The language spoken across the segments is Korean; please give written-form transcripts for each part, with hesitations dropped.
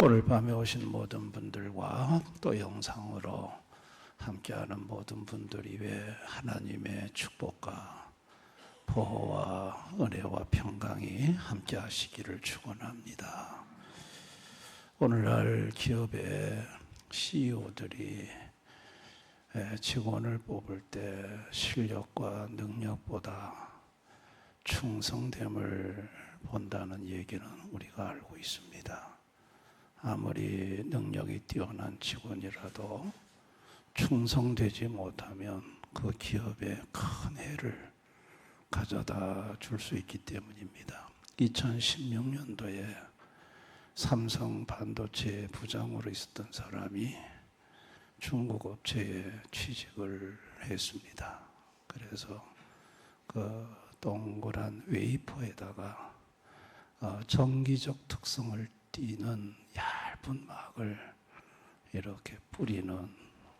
오늘 밤에 오신 모든 분들과 또 영상으로 함께하는 모든 분들 위해 하나님의 축복과 보호와 은혜와 평강이 함께하시기를 축원합니다. 오늘날 기업의 CEO들이 직원을 뽑을 때 실력과 능력보다 충성됨을 본다는 얘기는 우리가 알고 있습니다. 아무리 능력이 뛰어난 직원이라도 충성되지 못하면 그 기업에 큰 해를 가져다 줄 수 있기 때문입니다. 2016년도에 삼성 반도체 부장으로 있었던 사람이 중국 업체에 취직을 했습니다. 그래서 그 동그란 웨이퍼에다가 정기적 특성을 띠는 얇은 막을 이렇게 뿌리는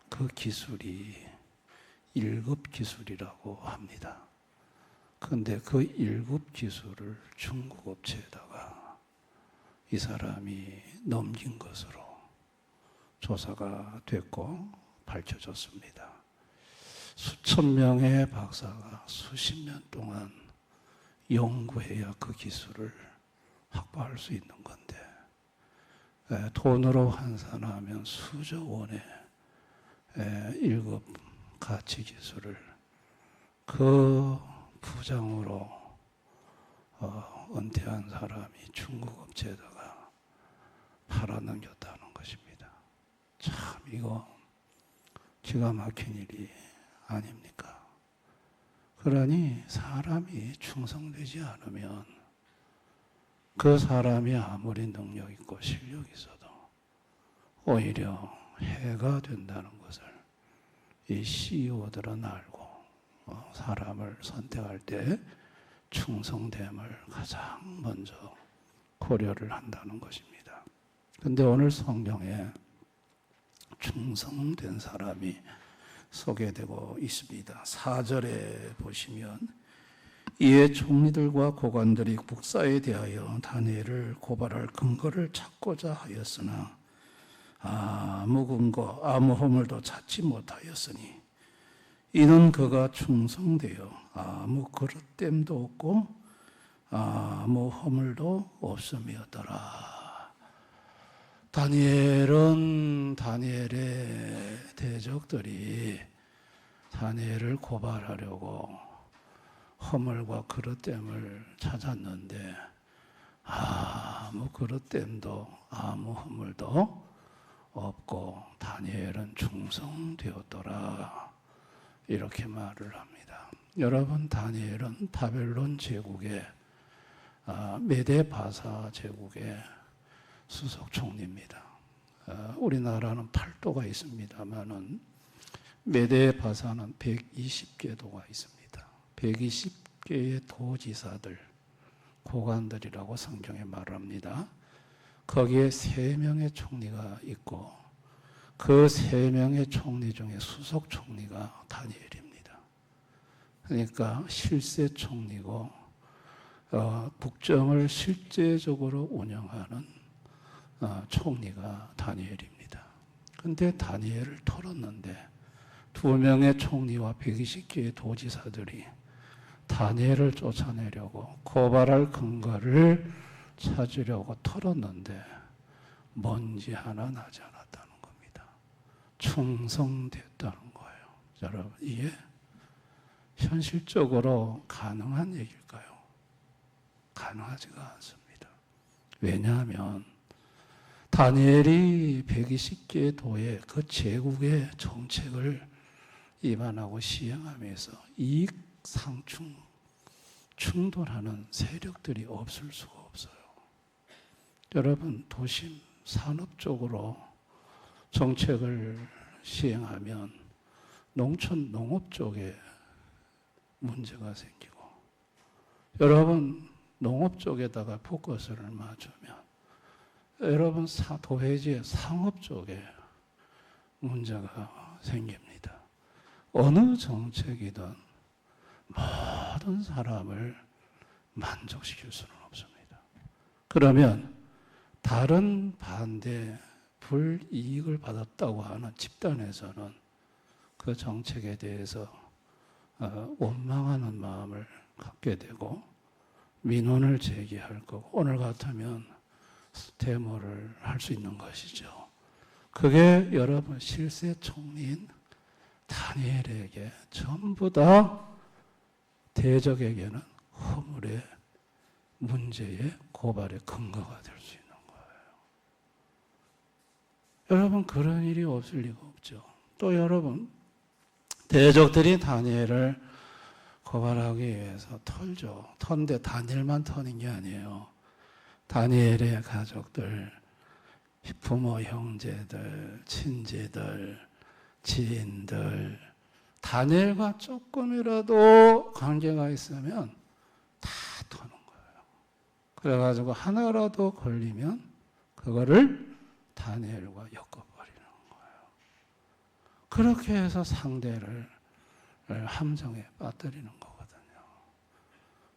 그 기술이 1급 기술이라고 합니다. 그런데 그 1급 기술을 중국 업체에다가 이 사람이 넘긴 것으로 조사가 됐고 밝혀졌습니다. 수천 명의 박사가 수십 년 동안 연구해야 그 기술을 확보할 수 있는 건데 돈으로 환산하면 수조 원의 1급 가치 기술을 그 부장으로 은퇴한 사람이 중국 업체에다가 팔아넘겼다는 것입니다. 참 이거 기가 막힌 일이 아닙니까? 그러니 사람이 충성되지 않으면 그 사람이 아무리 능력 있고 실력 있어도 오히려 해가 된다는 것을 이 CEO들은 알고 사람을 선택할 때 충성됨을 가장 먼저 고려를 한다는 것입니다. 그런데 오늘 성경에 충성된 사람이 소개되고 있습니다. 4절에 보시면 이에 총리들과 고관들이 국사에 대하여 다니엘을 고발할 근거를 찾고자 하였으나 아무 근거 아무 허물도 찾지 못하였으니 이는 그가 충성되어 아무 그릇됨도 없고 아무 허물도 없음이었더라. 다니엘의 대적들이 다니엘을 고발하려고 허물과 그릇됨을 찾았는데 아무 그릇됨도 아무 허물도 없고 다니엘은 충성되었더라. 이렇게 말을 합니다. 여러분, 다니엘은 바벨론 제국의 메데바사 제국의 수석 총리입니다. 우리나라는 8도가 있습니다만은 메데바사는 120개 도가 있습니다. 120개의 도지사들, 고관들이라고 성경에 말합니다. 거기에 3명의 총리가 있고 그 3명의 총리 중에 수석 총리가 다니엘입니다. 그러니까 실세 총리고 국정을 실제적으로 운영하는 총리가 다니엘입니다. 그런데 다니엘을 털었는데 2명의 총리와 120개의 도지사들이 다니엘을 쫓아내려고 고발할 근거를 찾으려고 털었는데 먼지 하나 나지 않았다는 겁니다. 충성됐다는 거예요. 여러분, 이게 현실적으로 가능한 얘기일까요? 가능하지가 않습니다. 왜냐하면 다니엘이 120개의 도의 그 제국의 정책을 입안하고 시행하면서 이익 상충 충돌하는 세력들이 없을 수가 없어요. 여러분, 도심 산업 쪽으로 정책을 시행하면 농촌 농업 쪽에 문제가 생기고 여러분 농업 쪽에다가 포커스를 맞추면 여러분 도회지의 상업 쪽에 문제가 생깁니다. 어느 정책이든 모든 사람을 만족시킬 수는 없습니다. 그러면 다른 반대 불이익을 받았다고 하는 집단에서는 그 정책에 대해서 원망하는 마음을 갖게 되고 민원을 제기할 거고 오늘 같으면 데모를 할 수 있는 것이죠. 그게 여러분 실세 총리인 다니엘에게 전부 다 대적에게는 허물의 문제의 고발의 근거가 될 수 있는 거예요. 여러분 그런 일이 없을 리가 없죠. 또 여러분 대적들이 다니엘을 고발하기 위해서 털죠. 턴데 다니엘만 터는 게 아니에요. 다니엘의 가족들, 부모, 형제들, 친지들, 지인들, 다니엘과 조금이라도 관계가 있으면 다 터는 거예요. 그래가지고 하나라도 걸리면 그거를 다니엘과 엮어버리는 거예요. 그렇게 해서 상대를 함정에 빠뜨리는 거거든요.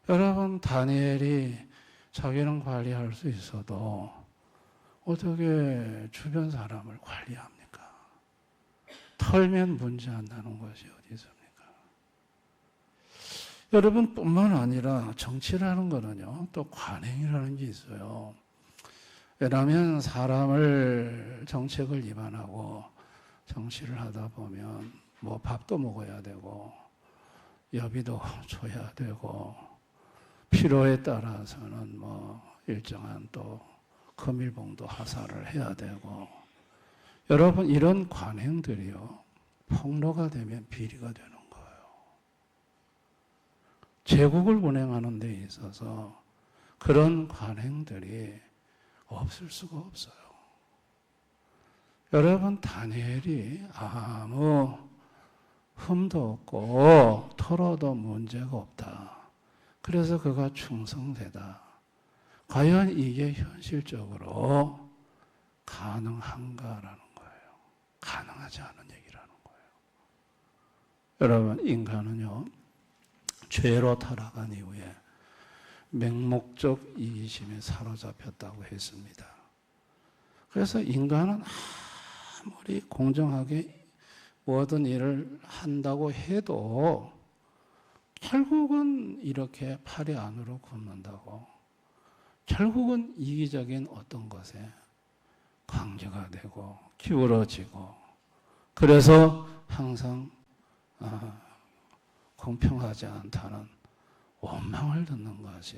여러분 다니엘이 자기는 관리할 수 있어도 어떻게 주변 사람을 관리합니까? 털면 문제 안 나는 것이 어디 있습니까? 여러분 뿐만 아니라 정치라는 거는요 또 관행이라는 게 있어요. 왜냐하면 사람을 정책을 위반하고 정치를 하다 보면 뭐 밥도 먹어야 되고 여비도 줘야 되고 필요에 따라서는 뭐 일정한 또 금일봉도 하사를 해야 되고 여러분 이런 관행들이요 폭로가 되면 비리가 되는 거예요. 제국을 운행하는 데 있어서 그런 관행들이 없을 수가 없어요. 여러분 다니엘이 아무 흠도 없고 털어도 문제가 없다. 그래서 그가 충성되다. 과연 이게 현실적으로 가능한가라는 거예요. 가능하지 않은 얘기라는 거예요. 여러분 인간은요 죄로 타락한 이후에 맹목적 이기심에 사로잡혔다고 했습니다. 그래서 인간은 아무리 공정하게 모든 일을 한다고 해도 결국은 이렇게 팔이 안으로 굽는다고 결국은 이기적인 어떤 것에 관계가 되고 기울어지고 그래서 항상 공평하지 않다는 원망을 듣는 것이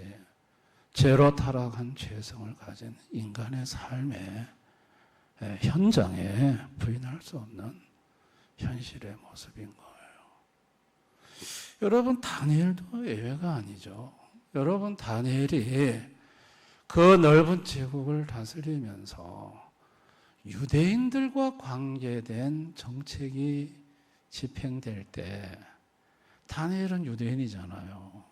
죄로 타락한 죄성을 가진 인간의 삶의 현장에 부인할 수 없는 현실의 모습인 거예요. 여러분 다니엘도 예외가 아니죠. 여러분 다니엘이 그 넓은 제국을 다스리면서 유대인들과 관계된 정책이 집행될 때 다니엘은 유대인이잖아요.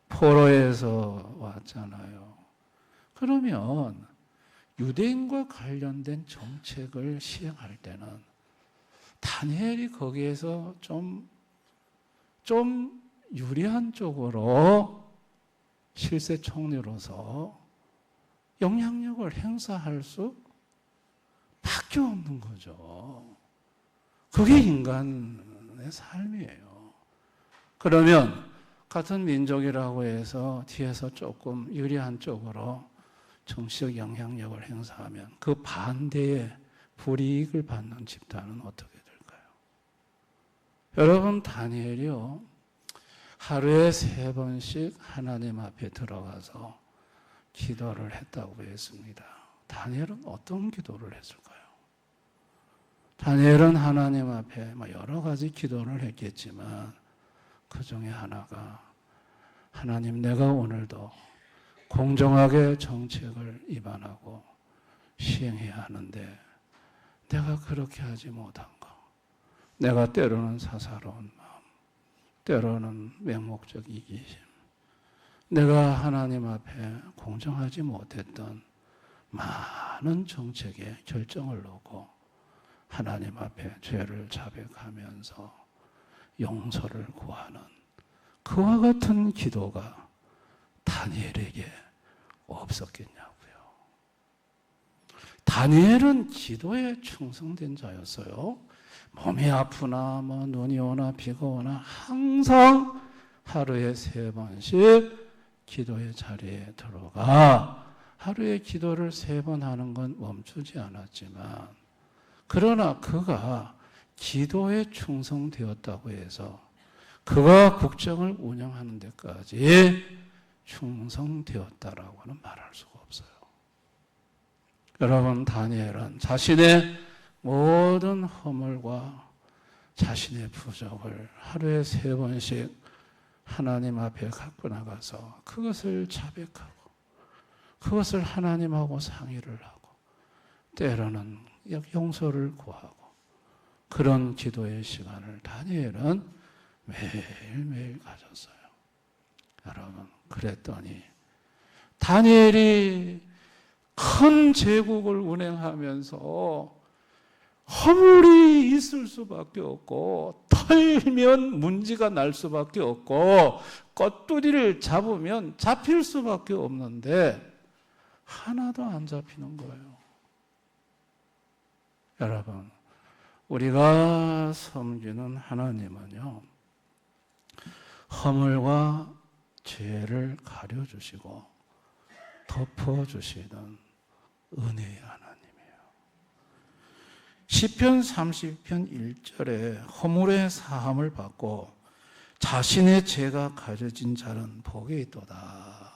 포로에서 왔잖아요. 그러면 유대인과 관련된 정책을 시행할 때는 다니엘이 거기에서 좀 유리한 쪽으로 실세 총리로서 영향력을 행사할 수밖에 없는 거죠. 그게 인간의 삶이에요. 그러면 같은 민족이라고 해서 뒤에서 조금 유리한 쪽으로 정치적 영향력을 행사하면 그 반대의 불이익을 받는 집단은 어떻게 될까요? 여러분 다니엘이요 하루에 3번씩 하나님 앞에 들어가서 기도를 했다고 했습니다. 다니엘은 어떤 기도를 했을까요? 다니엘은 하나님 앞에 여러 가지 기도를 했겠지만 그 중에 하나가 하나님 내가 오늘도 공정하게 정책을 위반하고 시행해야 하는데 내가 그렇게 하지 못한 거 내가 때로는 사사로운 마음 때로는 맹목적 이기심 내가 하나님 앞에 공정하지 못했던 많은 정책의 결정을 놓고 하나님 앞에 죄를 자백하면서 용서를 구하는 그와 같은 기도가 다니엘에게 없었겠냐고요. 다니엘은 기도에 충성된 자였어요. 몸이 아프나 눈이 오나 비가 오나 항상 하루에 3번씩 기도의 자리에 들어가 하루에 기도를 3번 하는 건 멈추지 않았지만, 그러나 그가 기도에 충성되었다고 해서 그가 국정을 운영하는 데까지 충성되었다라고는 말할 수가 없어요. 여러분, 다니엘은 자신의 모든 허물과 자신의 부족을 하루에 3번씩 하나님 앞에 갖고 나가서 그것을 자백하고 그것을 하나님하고 상의를 하고 때로는 용서를 구하고 그런 기도의 시간을 다니엘은 매일매일 가졌어요. 여러분, 그랬더니 다니엘이 큰 제국을 운행하면서 허물이 있을 수밖에 없고 털면 문제가 날 수밖에 없고 껏두리를 잡으면 잡힐 수밖에 없는데 하나도 안 잡히는 거예요. 여러분, 우리가 섬기는 하나님은요, 허물과 죄를 가려주시고 덮어주시는 은혜의 하나님이에요. 시편 30편 1절에 허물의 사함을 받고 자신의 죄가 가려진 자는 복이 있도다.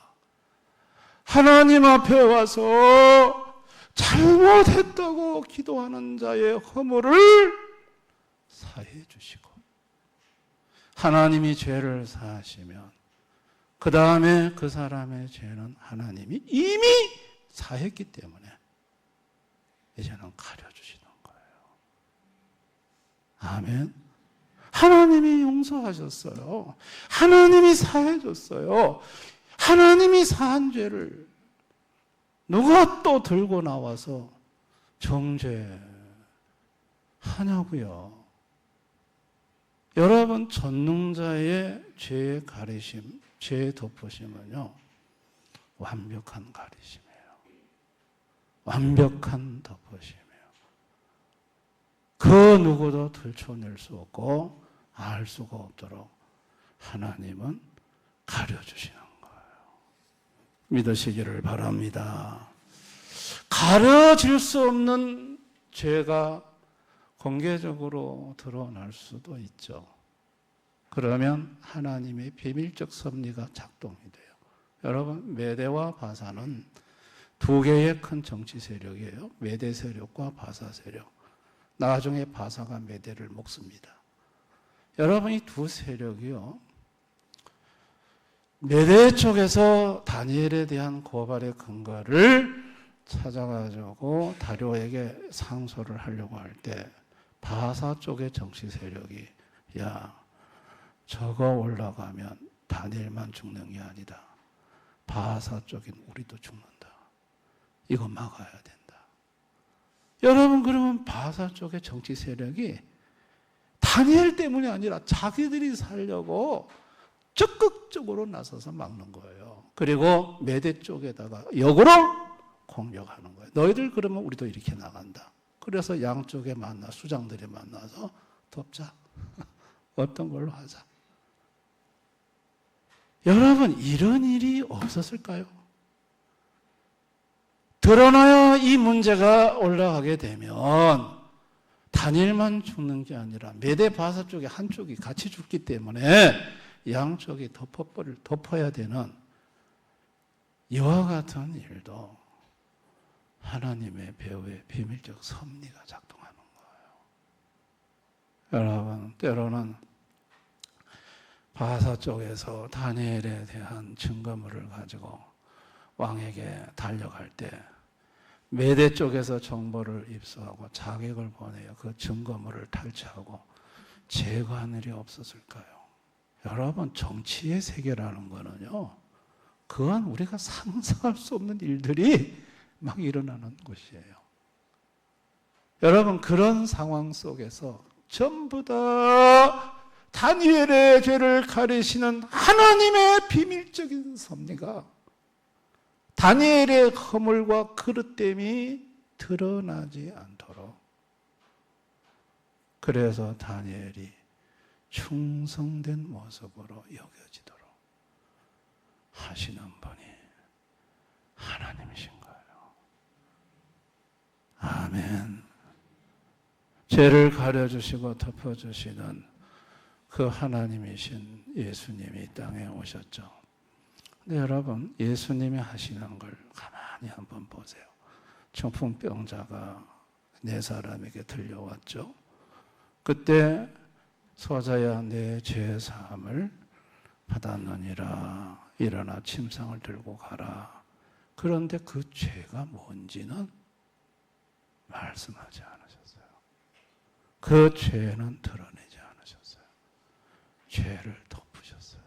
하나님 앞에 와서 잘못했다고 기도하는 자의 허물을 사해 주시고 하나님이 죄를 사하시면 그 다음에 그 사람의 죄는 하나님이 이미 사했기 때문에 이제는 가려주시는 거예요. 아멘. 하나님이 용서하셨어요. 하나님이 사해줬어요. 하나님이 사한 죄를 누가 또 들고 나와서 정죄하냐고요. 여러분, 전능자의 죄의 가리심, 죄의 덮으심은요, 완벽한 가리심이에요. 완벽한 덮으심이에요. 그 누구도 들춰낼 수 없고 알 수가 없도록 하나님은 가려주시는 거예요. 믿으시기를 바랍니다. 가려질 수 없는 죄가 공개적으로 드러날 수도 있죠. 그러면 하나님의 비밀적 섭리가 작동이 돼요. 여러분, 메대와 바사는 2개의 큰 정치 세력이에요. 메대 세력과 바사 세력. 나중에 바사가 메대를 먹습니다. 여러분, 이 2 세력이요, 메대 쪽에서 다니엘에 대한 고발의 근거를 찾아가지고 다료에게 상소를 하려고 할 때 바사 쪽의 정치 세력이, 야, 저거 올라가면 다니엘만 죽는 게 아니다. 바사 쪽인 우리도 죽는다. 이거 막아야 된다. 여러분, 그러면 바사 쪽의 정치 세력이 다니엘 때문이 아니라 자기들이 살려고 적극적으로 나서서 막는 거예요. 그리고 메대 쪽에다가 역으로 공격하는 거예요. 너희들 그러면 우리도 이렇게 나간다. 그래서 양쪽에 수장들이 만나서 덮자. 어떤 걸로 하자. 여러분, 이런 일이 없었을까요? 드러나야 이 문제가 올라가게 되면 다니엘만 죽는 게 아니라 메대 바사 쪽에 한쪽이 같이 죽기 때문에 양쪽이 덮어야 되는 이와 같은 일도 하나님의 배후의 비밀적 섭리가 작동하는 거예요. 여러분, 때로는 바사 쪽에서 다니엘에 대한 증거물을 가지고 왕에게 달려갈 때 메대 쪽에서 정보를 입수하고 자객을 보내어 그 증거물을 탈취하고 제거한 일이 없었을까요? 여러분, 정치의 세계라는 거는요, 그건 우리가 상상할 수 없는 일들이 막 일어나는 곳이에요. 여러분, 그런 상황 속에서 전부 다 다니엘의 죄를 가리시는 하나님의 비밀적인 섭리가 다니엘의 허물과 그릇됨이 드러나지 않도록, 그래서 다니엘이 충성된 모습으로 여겨지도록 하시는 분이 하나님이신 거예요. 아멘. 죄를 가려주시고 덮어주시는 그 하나님이신 예수님이 이 땅에 오셨죠. 근데 여러분, 예수님이 하시는 걸 가만히 한번 보세요. 청풍병자가 네 사람에게 들려왔죠. 그때 소자야, 내 죄 사함을 받았느니라. 일어나 침상을 들고 가라. 그런데 그 죄가 뭔지는 말씀하지 않으셨어요. 그 죄는 드러내지 않으셨어요. 죄를 덮으셨어요.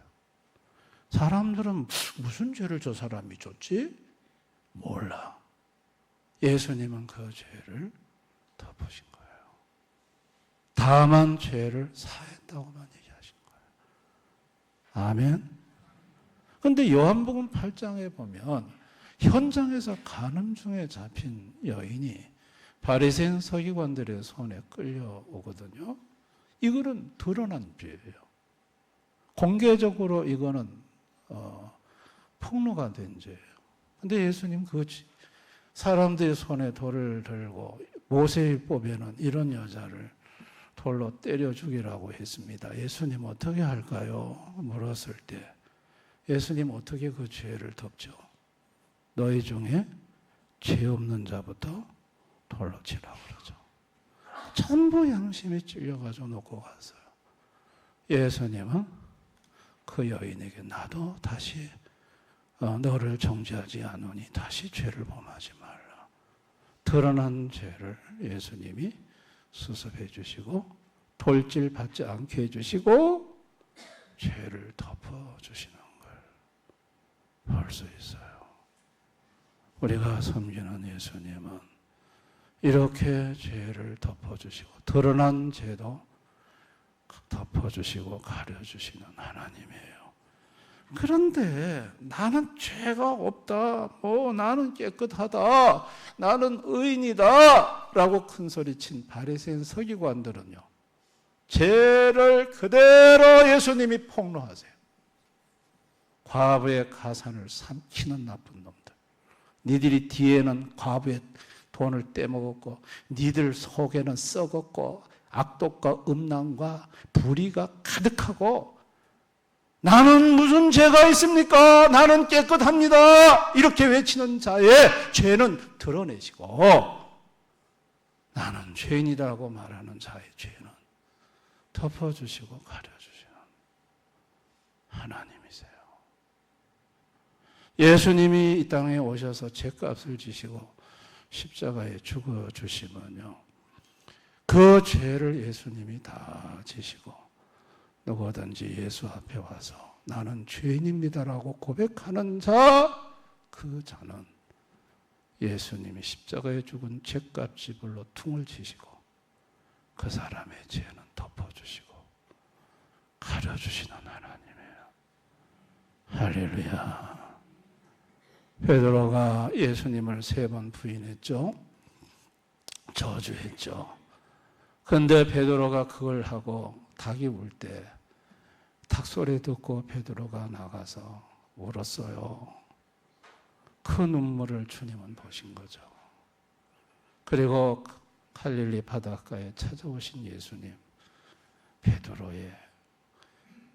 사람들은 무슨 죄를 저 사람이 줬지? 몰라. 예수님은 그 죄를 덮으신 거예요. 다만 죄를 사했다고만 얘기하신 거예요. 아멘. 그런데 요한복음 8장에 보면 현장에서 간음 중에 잡힌 여인이 바리새인 서기관들의 손에 끌려오거든요. 이거는 드러난 죄예요. 공개적으로 이거는 폭로가 된 죄예요. 그런데 예수님 그 사람들의 손에 돌을 들고 모세율법에는 이런 여자를 돌로 때려 죽이라고 했습니다. 예수님 어떻게 할까요? 물었을 때 예수님 어떻게 그 죄를 덮죠? 너희 중에 죄 없는 자부터 돌로 치라고 그러죠. 전부 양심에 찔려가지고 놓고 갔어요. 예수님은 그 여인에게 나도 다시 너를 정죄하지 않으니 다시 죄를 범하지 말라. 드러난 죄를 예수님이 수습해 주시고 돌질 받지 않게 해주시고 죄를 덮어주시는 걸 볼 수 있어요. 우리가 섬기는 예수님은 이렇게 죄를 덮어주시고 드러난 죄도 덮어주시고 가려주시는 하나님이에요. 그런데 나는 죄가 없다, 나는 깨끗하다, 나는 의인이다 라고 큰소리친 바리새인 서기관들은요, 죄를 그대로 예수님이 폭로하세요. 과부의 가산을 삼키는 나쁜 놈들, 니들이 뒤에는 과부의 돈을 떼먹었고 니들 속에는 썩었고 악독과 음란과 불의가 가득하고 나는 무슨 죄가 있습니까? 나는 깨끗합니다. 이렇게 외치는 자의 죄는 드러내시고 나는 죄인이라고 말하는 자의 죄는 덮어주시고 가려주시는 하나님이세요. 예수님이 이 땅에 오셔서 죄값을 지시고 십자가에 죽어주시면요, 그 죄를 예수님이 다 지시고 누구든지 예수 앞에 와서 나는 죄인입니다라고 고백하는 자, 그 자는 예수님이 십자가에 죽은 죄값 지불로 퉁을 치시고 그 사람의 죄는 덮어주시고 가려주시는 하나님이에요. 할렐루야. 베드로가 예수님을 3번 부인했죠. 저주했죠. 그런데 베드로가 그걸 하고 닭이 울 때 닭소리 듣고 베드로가 나가서 울었어요. 그 눈물을 주님은 보신 거죠. 그리고 갈릴리 바닷가에 찾아오신 예수님, 베드로의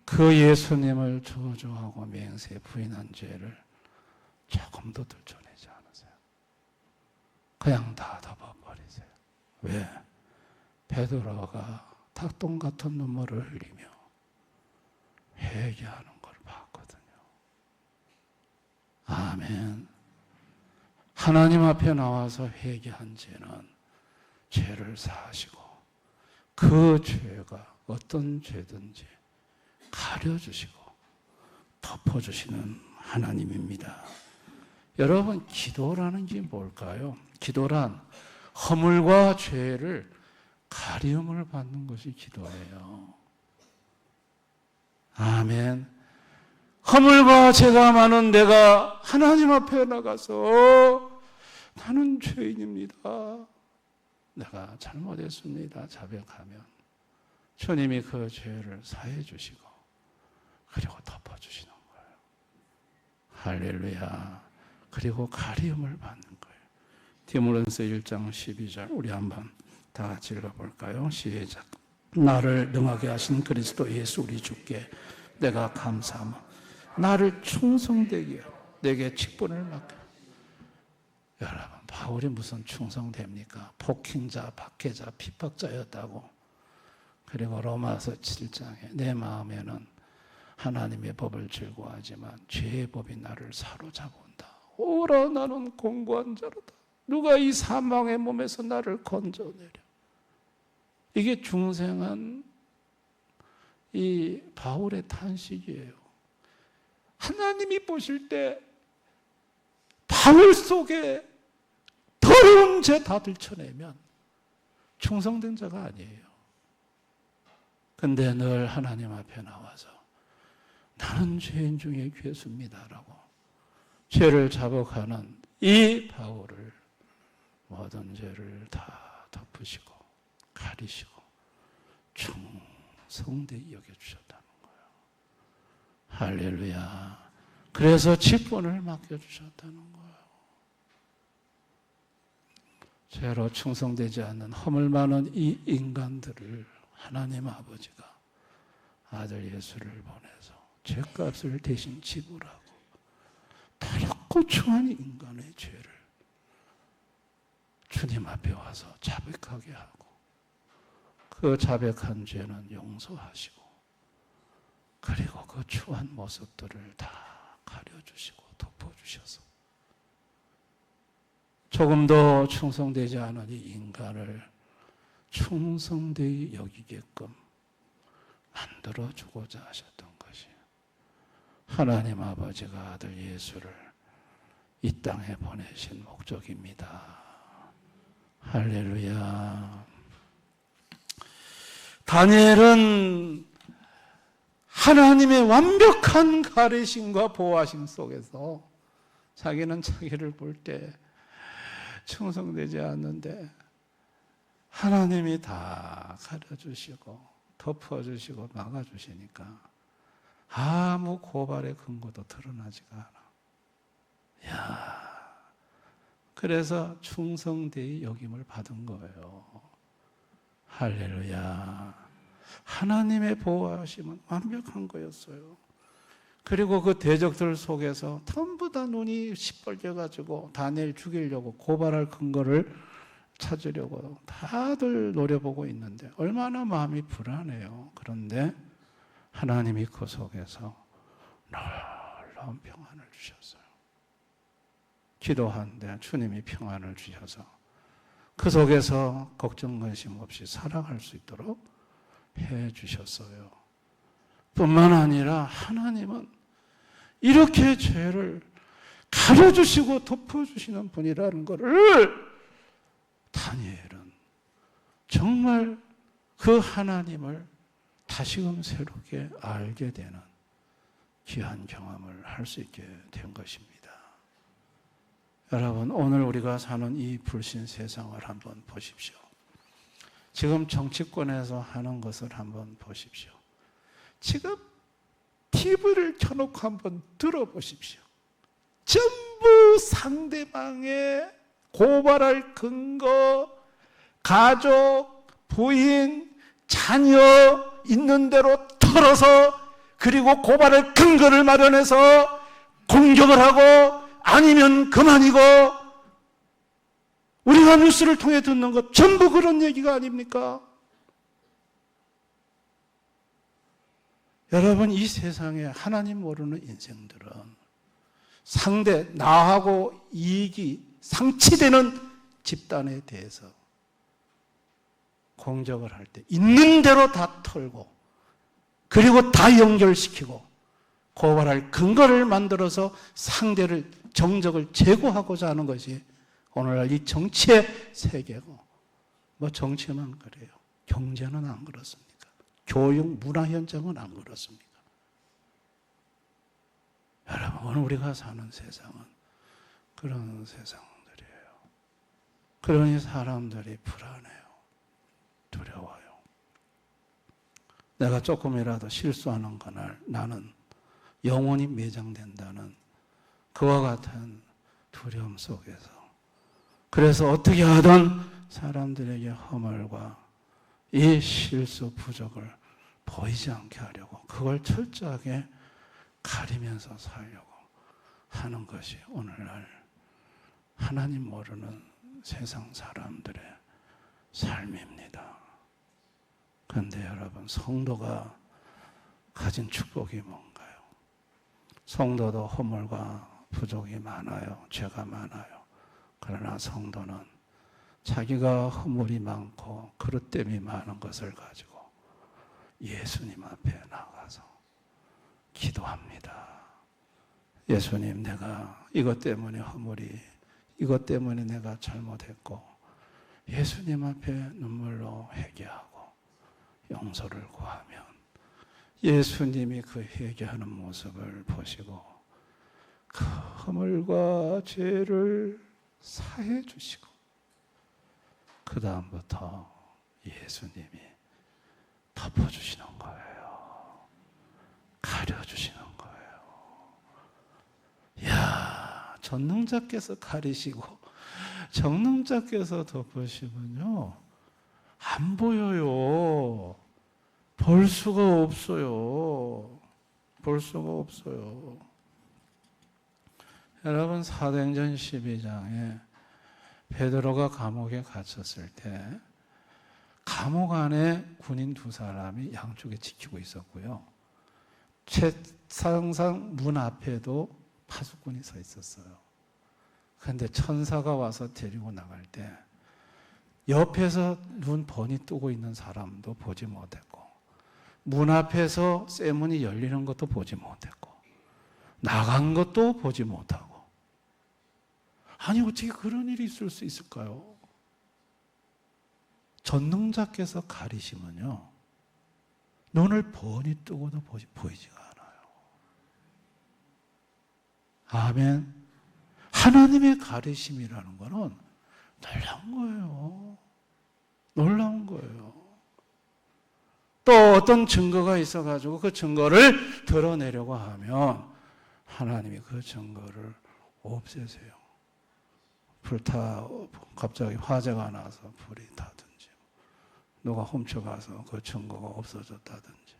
그 예수님을 저주하고 맹세 부인한 죄를 조금도 들춰내지 않으세요. 그냥 다 덮어버리세요. 왜? 베드로가 닭똥 같은 눈물을 흘리며 회개하는 걸 봤거든요. 아멘. 하나님 앞에 나와서 회개한 죄는 죄를 사하시고 그 죄가 어떤 죄든지 가려주시고 덮어주시는 하나님입니다. 여러분, 기도라는 게 뭘까요? 기도란 허물과 죄를 가리움을 받는 것이 기도예요. 아멘. 허물과 죄가 많은 내가 하나님 앞에 나가서 나는 죄인입니다. 내가 잘못했습니다. 자백하면 주님이 그 죄를 사해 주시고 그리고 덮어주시는 거예요. 할렐루야. 그리고 가리움을 받는 거예요. 디모데전서 1장 12절 우리 한번 다 같이 읽어볼까요? 시작. 나를 능하게 하신 그리스도 예수 우리 주께 내가 감사하며 나를 충성되게 내게 직분을 맡겨. 여러분, 바울이 무슨 충성됩니까? 폭행자, 박해자, 핍박자였다고. 그리고 로마서 7장에 내 마음에는 하나님의 법을 즐거워하지만 죄의 법이 나를 사로잡은다. 오라 나는 공고한 자로다. 누가 이 사망의 몸에서 나를 건져내려. 이게 중생한 이 바울의 탄식이에요. 하나님이 보실 때 바울 속에 더러운 죄 다 들춰내면 충성된 자가 아니에요. 근데 늘 하나님 앞에 나와서 나는 죄인 중에 괴수입니다라고 죄를 자복하는 이 바울을 모든 죄를 다 덮으시고 가리시고 충성되게 여겨주셨다는 거예요. 할렐루야. 그래서 직분을 맡겨주셨다는 거예요. 죄로 충성되지 않는 허물 많은 이 인간들을 하나님 아버지가 아들 예수를 보내서 죄값을 대신 지불하고 더럽고 추한 인간의 죄를 주님 앞에 와서 자백하게 하고 그 자백한 죄는 용서하시고 그리고 그 추한 모습들을 다 가려주시고 덮어주셔서 조금도 충성되지 않은 이 인간을 충성되이 여기게끔 만들어주고자 하셨던 것이 하나님 아버지가 아들 예수를 이 땅에 보내신 목적입니다. 할렐루야. 다니엘은 하나님의 완벽한 가르심과 보호하심 속에서 자기는 자기를 볼 때 충성되지 않는데 하나님이 다 가려주시고 덮어주시고 막아주시니까 아무 고발의 근거도 드러나지가 않아. 야, 그래서 충성되이 여김을 받은 거예요. 할렐루야. 하나님의 보호하심은 완벽한 거였어요. 그리고 그 대적들 속에서 전부 다 눈이 시뻘개가지고 다니엘 죽이려고 고발할 근거를 찾으려고 다들 노려보고 있는데 얼마나 마음이 불안해요. 그런데 하나님이 그 속에서 놀라운 평안을 주셨어요. 기도하는데 주님이 평안을 주셔서 그 속에서 걱정 근심 없이 살아갈 수 있도록 해 주셨어요. 뿐만 아니라 하나님은 이렇게 죄를 가려주시고 덮어주시는 분이라는 것을 다니엘은 정말 그 하나님을 다시금 새롭게 알게 되는 귀한 경험을 할 수 있게 된 것입니다. 여러분, 오늘 우리가 사는 이 불신 세상을 한번 보십시오. 지금 정치권에서 하는 것을 한번 보십시오. 지금 TV를 켜놓고 한번 들어보십시오. 전부 상대방의 고발할 근거, 가족, 부인, 자녀 있는 대로 털어서 그리고 고발할 근거를 마련해서 공격을 하고 아니면 그만이고 우리가 뉴스를 통해 듣는 것 전부 그런 얘기가 아닙니까? 여러분, 이 세상에 하나님 모르는 인생들은 상대, 나하고 이익이 상치되는 집단에 대해서 공격을 할 때 있는 대로 다 털고 그리고 다 연결시키고 고발할 근거를 만들어서 상대를 정적을 제거하고자 하는 것이 오늘날 이 정치의 세계고 뭐 정치만 그래요. 경제는 안 그렇습니까? 교육, 문화 현장은 안 그렇습니까? 여러분, 오늘 우리가 사는 세상은 그런 세상들이에요. 그러니 사람들이 불안해요. 두려워요. 내가 조금이라도 실수하는 그날 나는 영원히 매장된다는 그와 같은 두려움 속에서, 그래서 어떻게 하든 사람들에게 허물과 이 실수 부족을 보이지 않게 하려고, 그걸 철저하게 가리면서 살려고 하는 것이 오늘날 하나님 모르는 세상 사람들의 삶입니다. 그런데 여러분, 성도가 가진 축복이 뭔가요? 성도도 허물과 부족이 많아요. 죄가 많아요. 그러나 성도는 자기가 허물이 많고 그릇됨이 많은 것을 가지고 예수님 앞에 나가서 기도합니다. 예수님, 내가 이것 때문에 허물이, 이것 때문에 내가 잘못했고, 예수님 앞에 눈물로 회개하고 용서를 구하면 예수님이 그 회개하는 모습을 보시고 그 허물과 죄를 사해 주시고, 그 다음부터 예수님이 덮어주시는 거예요. 가려주시는 거예요. 이야, 전능자께서 가리시고 정능자께서 덮으시면요, 안 보여요. 볼 수가 없어요. 볼 수가 없어요. 여러분, 사도행전 12장에 베드로가 감옥에 갇혔을 때 감옥 안에 군인 2사람이 양쪽에 지키고 있었고요. 최상상 문 앞에도 파수꾼이 서 있었어요. 그런데 천사가 와서 데리고 나갈 때 옆에서 눈 번이 뜨고 있는 사람도 보지 못했고, 문 앞에서 쇠문이 열리는 것도 보지 못했고, 나간 것도 보지 못하고. 아니, 어떻게 그런 일이 있을 수 있을까요? 전능자께서 가리시면요, 눈을 번이 뜨고도 보이지가 않아요. 아멘. 하나님의 가리심이라는 것은 놀라운 거예요. 놀라운 거예요. 또 어떤 증거가 있어가지고 그 증거를 드러내려고 하면 하나님이 그 증거를 없애세요. 갑자기 화재가 나서 불이 타든지, 누가 훔쳐가서 그 증거가 없어졌다든지,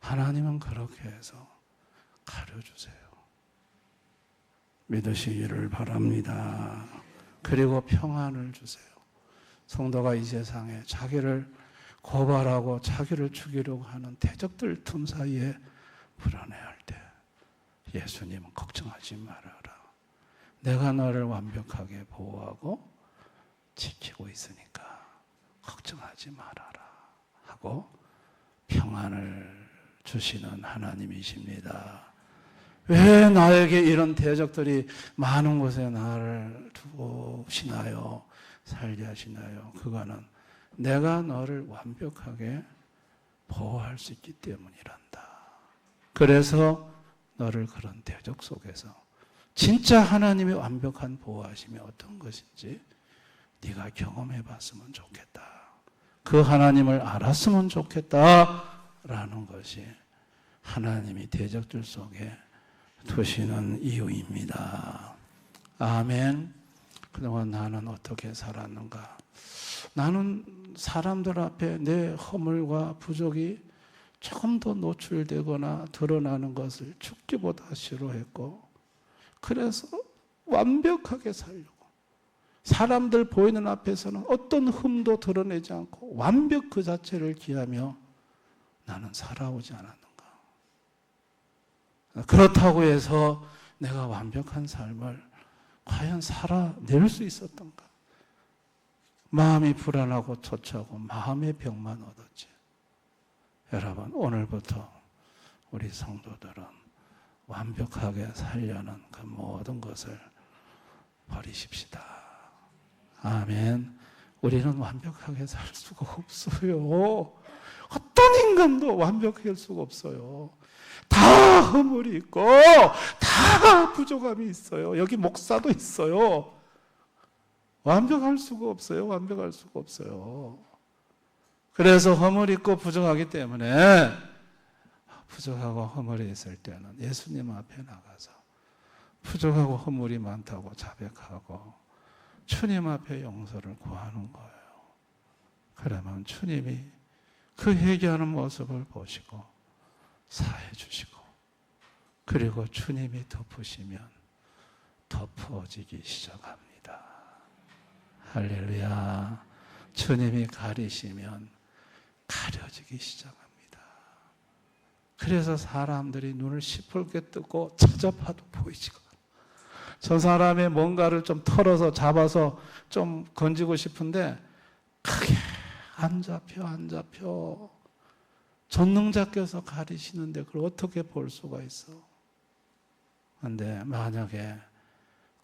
하나님은 그렇게 해서 가려주세요. 믿으시기를 바랍니다. 그리고 평안을 주세요. 성도가 이 세상에 자기를 고발하고 자기를 죽이려고 하는 대적들 틈 사이에 불안해할 때 예수님은 걱정하지 말아라. 내가 너를 완벽하게 보호하고 지키고 있으니까 걱정하지 말아라 하고 평안을 주시는 하나님이십니다. 왜 나에게 이런 대적들이 많은 곳에 나를 두시나요? 살게 하시나요? 그거는 내가 너를 완벽하게 보호할 수 있기 때문이란다. 그래서 너를 그런 대적 속에서 진짜 하나님의 완벽한 보호하심이 어떤 것인지 네가 경험해 봤으면 좋겠다. 그 하나님을 알았으면 좋겠다라는 것이 하나님이 대적들 속에 두시는 이유입니다. 아멘. 그동안 나는 어떻게 살았는가? 나는 사람들 앞에 내 허물과 부족이 조금 더 노출되거나 드러나는 것을 죽기보다 싫어했고, 그래서 완벽하게 살려고 사람들 보이는 앞에서는 어떤 흠도 드러내지 않고 완벽 그 자체를 기하며 나는 살아오지 않았는가? 그렇다고 해서 내가 완벽한 삶을 과연 살아낼 수 있었던가? 마음이 불안하고 초췌하고 마음의 병만 얻었지. 여러분, 오늘부터 우리 성도들은 완벽하게 살려는 그 모든 것을 버리십시다. 아멘. 우리는 완벽하게 살 수가 없어요. 어떤 인간도 완벽할 수가 없어요. 다 허물이 있고 다 부족함이 있어요. 여기 목사도 있어요. 완벽할 수가 없어요. 완벽할 수가 없어요. 그래서 허물이 있고 부족하기 때문에 부족하고 허물이 있을 때는 예수님 앞에 나가서 부족하고 허물이 많다고 자백하고 주님 앞에 용서를 구하는 거예요. 그러면 주님이 그 회개하는 모습을 보시고 사해 주시고 그리고 주님이 덮으시면 덮어지기 시작합니다. 할렐루야. 주님이 가리시면 가려지기 시작합니다. 그래서 사람들이 눈을 시뻘게 뜨고 찾아봐도 보이지가 않아요. 저 사람의 뭔가를 좀 털어서 잡아서 좀 건지고 싶은데 크게 안 잡혀. 전능자께서 가리시는데 그걸 어떻게 볼 수가 있어? 그런데 만약에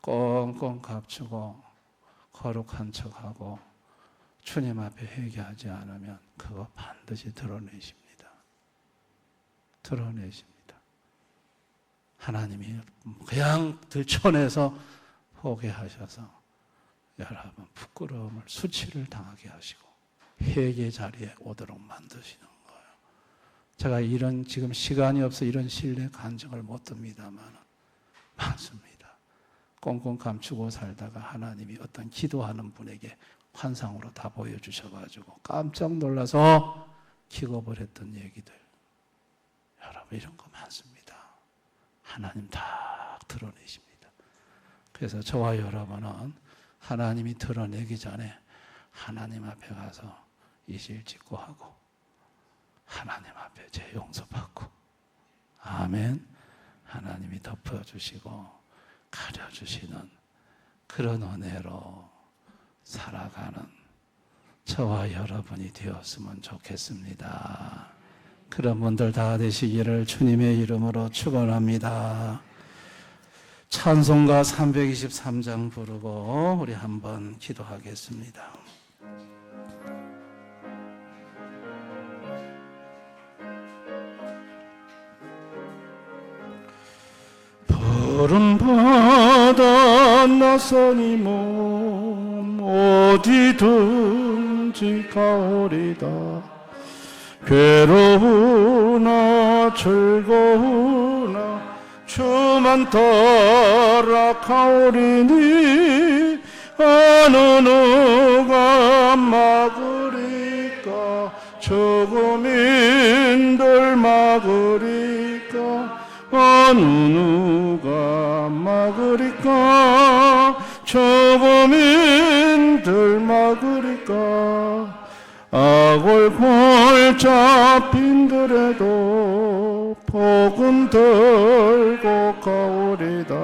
꽁꽁 감추고 거룩한 척하고 주님 앞에 회개하지 않으면 그거 반드시 드러내십니다. 하나님이 그냥 들춰내서 포기하셔서 여러분 부끄러움을 수치를 당하게 하시고 회개 자리에 오도록 만드시는 거예요. 제가 이런 지금 시간이 없어 이런 신뢰 간증을 못 듭니다만 많습니다. 꽁꽁 감추고 살다가 하나님이 어떤 기도하는 분에게 환상으로 다 보여주셔가지고 깜짝 놀라서 기겁을 했던 얘기들, 여러분 이런 거 많습니다. 하나님 다 드러내십니다. 그래서 저와 여러분은 하나님이 드러내기 전에 하나님 앞에 가서 이실 직고하고 하나님 앞에 제 용서받고 아멘. 하나님이 덮어주시고 가려주시는 그런 은혜로 살아가는 저와 여러분이 되었으면 좋겠습니다. 그런 분들 다 되시기를 주님의 이름으로 축원합니다. 찬송가 323장 부르고 우리 한번 기도하겠습니다. 푸른 바다 낯선 이 몸 어디든지 가오리다. 괴로우나 즐거우나 주만 따라 가오리니 어느 누가 막으리까 조금인들 막으리까 어느 누가 막으리까 조금인들 막으리까 악을 잡힌들에도 복음 들고 가오리다.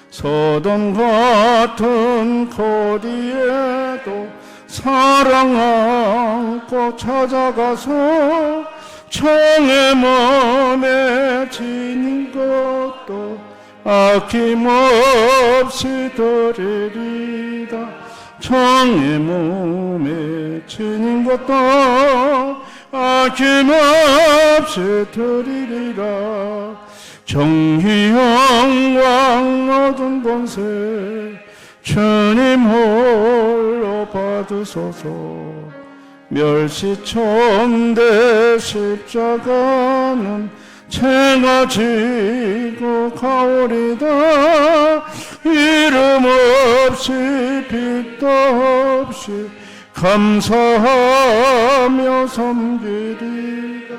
소돔 같은 거리에도 사랑 안고 찾아가서 청의 몸에 지닌 것도 아낌없이 드리리다. 청의 몸에 지닌 것도 아낌없이 드리리라. 정의 영광 얻은 권세 주님 홀로 받으소서. 멸시천대 십자가는 제가 지고 가오리다. 이름 없이 빛도 없이 감사하며 섬기리다.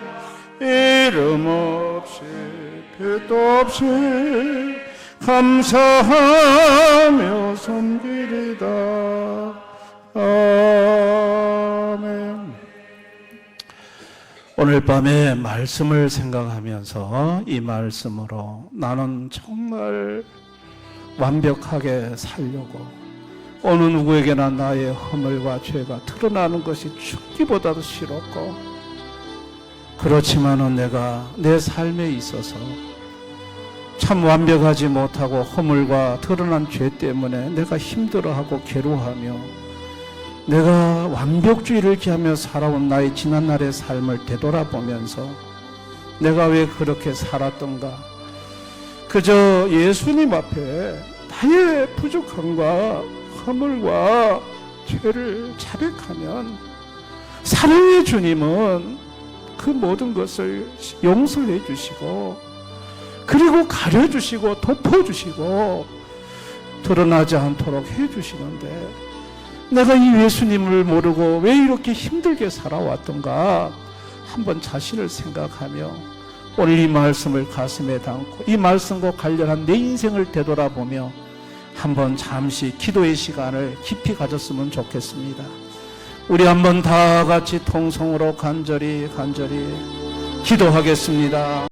이름 없이 빛도 없이 감사하며 섬기리다. 아멘. 오늘 밤에 말씀을 생각하면서 이 말씀으로 나는 정말 완벽하게 살려고 어느 누구에게나 나의 허물과 죄가 드러나는 것이 죽기보다도 싫었고, 그렇지만은 내가 내 삶에 있어서 참 완벽하지 못하고 허물과 드러난 죄 때문에 내가 힘들어하고 괴로워하며 내가 완벽주의를 기하며 살아온 나의 지난날의 삶을 되돌아보면서 내가 왜 그렇게 살았던가, 그저 예수님 앞에 나의 부족함과 허물과 죄를 자백하면 사랑의 주님은 그 모든 것을 용서해 주시고 그리고 가려주시고 덮어주시고 드러나지 않도록 해주시는데 내가 이 예수님을 모르고 왜 이렇게 힘들게 살아왔던가 한번 자신을 생각하며 오늘 이 말씀을 가슴에 담고 이 말씀과 관련한 내 인생을 되돌아보며 한번 잠시 기도의 시간을 깊이 가졌으면 좋겠습니다. 우리 한번 다 같이 통성으로 간절히 기도하겠습니다.